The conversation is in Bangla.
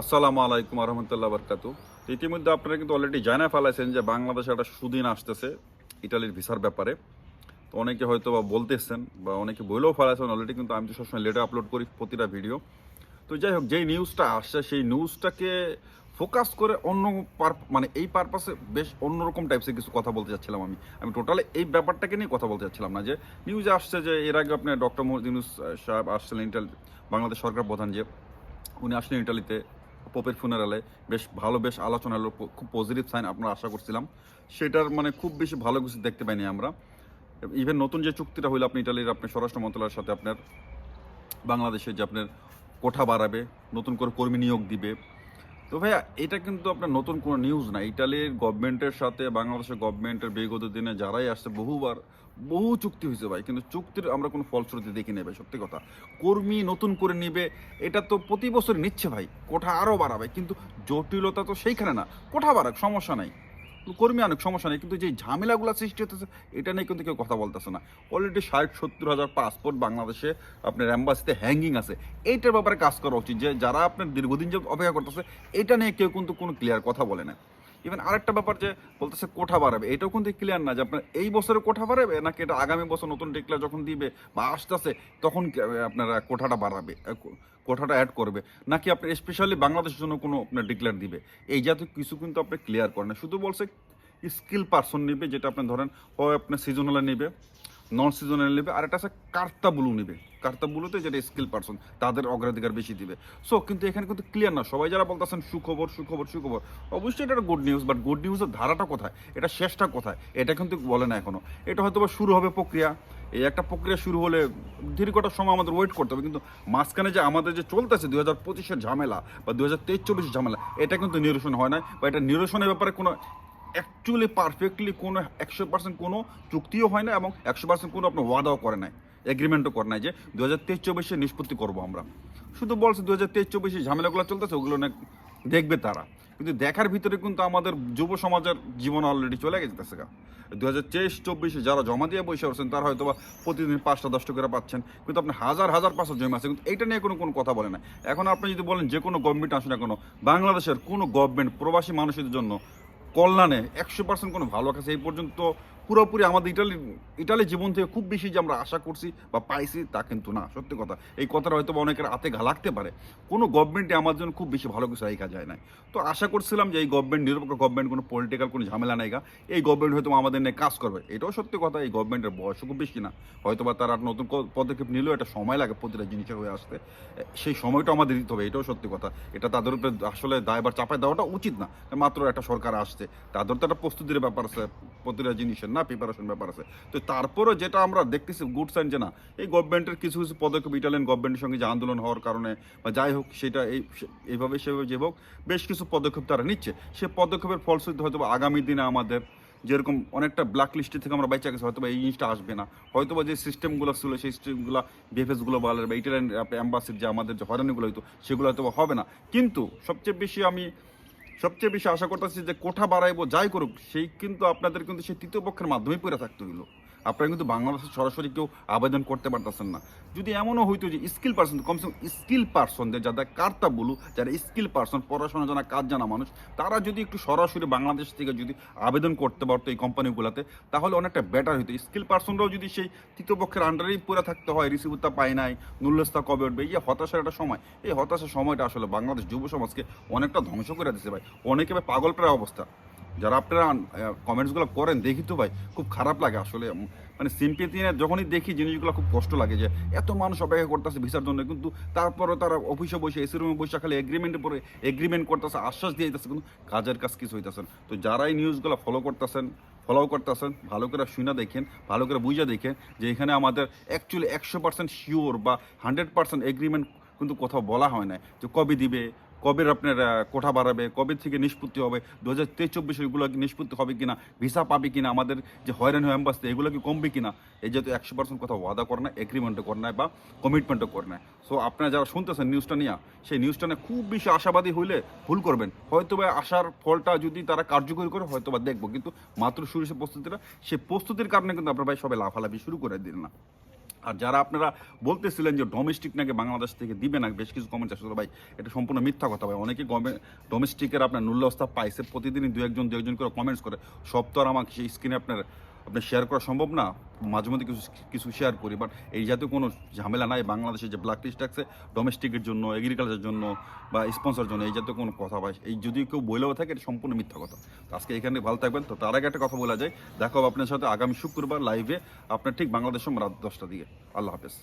আসসালামু আলাইকুম রহমতুল্লাহ বরকাত। ইতিমধ্যে আপনারা কিন্তু অলরেডি জানা ফেলাইছেন যে বাংলাদেশে একটা সুদিন আসতেছে ইটালির ভিসার ব্যাপারে। তো অনেকে হয়তো বা বলতেছেন বা অনেকে বলেও ফেলাইছেন অলরেডি, কিন্তু আমি তো সবসময় লেটে আপলোড করি প্রতিটা ভিডিও। তো যাই হোক, যেই নিউজটা আসছে সেই নিউজটাকে ফোকাস করে অন্য মানে এই পারপাসে বেশ অন্যরকম টাইপসের কিছু কথা বলতে চাচ্ছিলাম। আমি টোটালি এই ব্যাপারটাকে নিয়ে কথা বলতে চাচ্ছিলাম না। যে নিউজে আসছে যে এর আগে আপনি ডক্টর মোহাম্মদ ইউনূস সাহেব আসছিলেন ইটালি, বাংলাদেশ সরকার প্রধান, যে উনি আসলেন ইটালিতে পোপের ফুনারালে। বেশ আলোচনা হলো, খুব পজিটিভ সাইন আপনারা আশা করছিলাম। সেটার মানে খুব বেশি ভালো কিছু দেখতে পাইনি আমরা। ইভেন নতুন যে চুক্তিটা হইলো আপনি ইটালির আপনার স্বরাষ্ট্র মন্ত্রণালয়ের সাথে আপনার বাংলাদেশে, যে আপনার কোঠা বাড়াবে, নতুন করে কর্মী নিয়োগ দিবে। তো ভাইয়া এটা কিন্তু আপনার নতুন কোনো নিউজ না। ইটালির গভর্নমেন্টের সাথে বাংলাদেশের গভর্নমেন্টের বিগত দিনে যারাই আসছে বহু চুক্তি হয়েছে ভাই, কিন্তু চুক্তির আমরা কোনো ফলশ্রুতি দেখি নেই ভাই। সত্যি কথা, কর্মী নতুন করে নিবে এটা তো প্রতি বছর নিচ্ছে ভাই, কোঠা আরও বাড়াবে, কিন্তু জটিলতা তো সেইখানে না। কোঠা বাড়াক, সমস্যা নাই, কর্মী অনেক সমস্যা নেই, কিন্তু যে ঝামেলাগুলো সৃষ্টি হতেছে এটা নিয়ে কিন্তু কেউ কথা বলতেছে না। অলরেডি 60-70 হাজার পাসপোর্ট বাংলাদেশে আপনার অ্যাম্বাসিতে হ্যাঙ্গিং আছে। এইটার ব্যাপারে কাজ করা উচিত, যে যারা আপনার দীর্ঘদিন যে অপেক্ষা করতেছে এটা নিয়ে কেউ কিন্তু কোনো ক্লিয়ার কথা বলে না। ইভেন আরেকটা ব্যাপার যে বলতেছে কোঠা বাড়াবে, এটাও কিন্তু ক্লিয়ার না যে আপনার এই বছরে কোঠা বাড়াবে নাকি এটা আগামী বছর নতুন ডিক্লেয়ার যখন দিবে বা আসতেছে তখন আপনারা কোঠাটা বাড়াবে, কোঠাটা অ্যাড করবে, নাকি আপনার স্পেশালি বাংলাদেশের জন্য কোনো আপনার ডিক্লেয়ার দিবে। এই জাতীয় কিছু কিন্তু আপনি ক্লিয়ার করেন না, শুধু বলছে স্কিল পার্সন নেবে, যেটা আপনি ধরেন হয় আপনার সিজনালে নেবে, নন সিজনাল নেবে, আর একটা আছে কার্তা ব্লু নেবে। কার্তা ব্লুতে যেটা স্কিল পার্সন তাদের অগ্রাধিকার বেশি দিবে। সো কিন্তু এখানে কিন্তু ক্লিয়ার না। সবাই যারা বলতেছেন সুখবর সুখবর সুখবর, অবশ্যই এটা গুড নিউজ, বাট গুড নিউজের ধারাটা কোথায়, এটা শেষটা কোথায়, এটা কিন্তু বলে না এখনো। এটা হয়তো বা শুরু হবে প্রক্রিয়া, এই একটা প্রক্রিয়া শুরু হলে দীর্ঘ একটা সময় আমাদের ওয়েট করতে হবে, কিন্তু মাঝখানে যে আমাদের যে চলতেছে 2025-এর ঝামেলা বা 2023-24 ঝামেলা, এটা কিন্তু নিরসন হয় না, বা এটা নিরসনের ব্যাপারে কোনো অ্যাকচুয়ালি পারফেক্টলি কোনো 100% কোনো চুক্তিও হয় না, এবং 100% কোনো আপনার ওয়াদাও করে নাই, এগ্রিমেন্টও করে নাই যে 2023-24 নিষ্পত্তি করবো আমরা। শুধু বলছে 2023-24 ঝামেলাগুলো চলতেছে ওগুলো না দেখবে তারা, কিন্তু দেখার ভিতরে কিন্তু আমাদের যুব সমাজের জীবন অলরেডি চলে গেছে গা। 2023-24 যারা জমা দিয়ে বসে পড়ছেন তারা হয়তো বা প্রতিদিন 5টা-10টা করে পাচ্ছেন, কিন্তু আপনি হাজার হাজার পাঁচশো জমা আছে, কিন্তু এইটা নিয়ে কোনো কথা বলে না। এখন আপনি যদি বলেন যে কোনো গভর্নমেন্ট আসে না কোনো, বাংলাদেশের কোনো গভর্নমেন্ট প্রবাসী মানুষের জন্য কল্যাণে 100% কোনো ভালো কাছে এই পর্যন্ত পুরোপুরি আমাদের ইটালি জীবন থেকে খুব বেশি যে আমরা আশা করছি বা পাইছি তা কিন্তু না। সত্যি কথা, এই কথাটা হয়তো বা অনেকের হাতে ঘা লাগতে পারে, কোনো গভর্নমেন্টে আমার জন্য খুব বেশি ভালো কিছু রেখা যায় না। তো আশা করছিলাম যে এই গভর্নমেন্ট নিরপেক্ষ গভর্নমেন্ট, কোনো পলিটিক্যাল কোনো ঝামেলা নাই গা, এই গভর্নমেন্ট হয়তো আমাদের নিয়ে কাজ করবে। এটাও সত্যি কথা, এই গভর্নমেন্টের বয়সও খুব বেশি না, হয়তো বা তারা নতুন পদক্ষেপ নিলেও এটা সময় লাগে প্রতিটা জিনিসের হয়ে আসতে, সেই সময়টা আমাদের দিতে হবে, এটাও সত্যি কথা। এটা তাদের উপরে আসলে দায়ভার চাপায় দেওয়াটা উচিত না। মাত্র একটা সরকার আসছে, তাদের তো একটা প্রস্তুতির ব্যাপার আছে, প্রতিটা জিনিসের না প্রিপারেশন ব্যাপার আছে। তো তারপরে যেটা আমরা দেখতেছি গুড সাইন, যে না এই গভর্নমেন্টের কিছু কিছু পদক্ষেপ ইটালিয়ান গভর্নমেন্টের সঙ্গে যে আন্দোলন হওয়ার কারণে বা যাই হোক, সেটা এইভাবে সেভাবে যে হোক বেশ কিছু পদক্ষেপ তারা নিচ্ছে। সে পদক্ষেপের ফলশ্রুতি হয়তো আগামী দিনে আমাদের যেরকম অনেকটা ব্ল্যাক লিস্টে থেকে আমরা বাইচা গেছি, হয়তো বা এই জিনিসটা আসবে না, হয়তো বা যে সিস্টেমগুলো ছিল সেই সিস্টেমগুলো বিএফএসগুলো বলার বা ইটালিয়ান অ্যাম্বাসির যে আমাদের যে হয়রানিগুলো হইতো সেগুলো হয়তো বা হবে না। কিন্তু সবচেয়ে বেশি আশা করতেছি যে কোঠা বাড়াইবো যাই করুক, সেই কিন্তু আপনাদের কিন্তু সেই তৃতীয় পক্ষের মাধ্যমেই পড়ে থাকতে হইলো। আপনারা কিন্তু বাংলাদেশে সরাসরি কেউ আবেদন করতে পারতেছেন না। যদি এমনও হইতো যে স্কিল পার্সন, কমসে কম স্কিল পার্সনদের যাদের কার্তা বলু, যারা স্কিল পার্সন, পড়াশোনা জানা কাজ জানা মানুষ, তারা যদি একটু সরাসরি বাংলাদেশ থেকে যদি আবেদন করতে পারতো এই কোম্পানিগুলোতে, তাহলে অনেকটা বেটার হইতো। স্কিল পার্সনরাও যদি সেই তৃতীয় পক্ষের আন্ডারেই পড়ে থাকতে হয়, রিসিভটা পায় নাই, ন্যূনস্থা কবে উঠবে, এই হতাশার একটা সময়, এই হতাশার সময়টা আসলে বাংলাদেশ যুব সমাজকে অনেকটা ধ্বংস করে দিচ্ছে ভাই। অনেকে ভাই পাগল প্রায় অবস্থা। যারা আপনারা কমেন্টসগুলো করেন দেখি তো ভাই খুব খারাপ লাগে আসলে, মানে সিম্পেথি নিয়ে যখনই দেখি জিনিসগুলো খুব কষ্ট লাগে যে এত মানুষ অপেক্ষা করতেছে ভিসার জন্য, কিন্তু তারপরে তারা অফিসে বসে এসি রুমে বসে খালি এগ্রিমেন্টের পরে এগ্রিমেন্ট করতেছে, আশ্বাস দিয়ে দিতেছে, কিন্তু কাজের কাজ কিছু হইতেছেন। তো যারা এই নিউজগুলো ফলো করতেছেন ভালো করে শুনে দেখেন, ভালো করে বুঝে দেখেন যে এখানে আমাদের অ্যাকচুয়ালি 100% শিওর বা 100% এগ্রিমেন্ট কিন্তু কোথাও বলা হয় না যে কবে দিবে, কবে আপনার কোঠা বাড়াবে, কবে থেকে নিষ্পত্তি হবে, 2023-24 এগুলো কি নিষ্পত্তি হবে কিনা, ভিসা পাবে কিনা, আমাদের যে হয়রানি হয় অ্যাম্বাসিতে এগুলো কি কমবে কিনা, এই যেহেতু 100% কোথাও ওয়াদা করে না, এগ্রিমেন্টও করে না বা কমিটমেন্টও করে না। সো আপনারা যারা শুনতেছেন নিউজটা নিয়ে, সেই নিউজটা নিয়ে খুব বেশি আশাবাদী হইলে ভুল করবেন। হয়তো বা আশার ফলটা যদি তারা কার্যকরী করে হয়তো বা দেখবো, কিন্তু মাত্র শুরু প্রস্তুতিটা, সেই প্রস্তুতির কারণে কিন্তু আপনার ভাই সবাই লাফালাফি শুরু করে দিন না। আর যারা আপনারা বলতেছিলেন যে ডোমেস্টিক নাকি বাংলাদেশ থেকে দিবে না, বেশ কিছু কমেন্ট আসলে ভাই এটা সম্পূর্ণ মিথ্যা কথা ভাই। অনেকে ডোমেস্টিকের আপনার নুল্যবস্থা পাইছে, প্রতিদিনই দু একজন করে কমেন্টস করে। সব তো আর আমাকে সেই স্ক্রিনে আপনার শেয়ার করা সম্ভব না, মাঝে মধ্যে কিছু কিছু শেয়ার করি, বাট এই জাতীয় কোনো ঝামেলা নাই। বাংলাদেশে যে ব্ল্যাক লিস্ট আছে ডোমেস্টিকের জন্য, এগ্রিকালচারের জন্য বা স্পন্সর জন্য, এই জাতীয় কোনো কথা ভাই এই যদি কেউ বলেও থাকে এটা সম্পূর্ণ মিথ্যা কথা। তো আজকে এখানে ভালো থাকবেন। তো তার আগে একটা কথা বলা যায়, দেখা হবে আপনার সাথে আগামী শুক্রবার লাইভে আপনার ঠিক বাংলাদেশ রাত 10টার দিকে। আল্লাহ হাফেজ।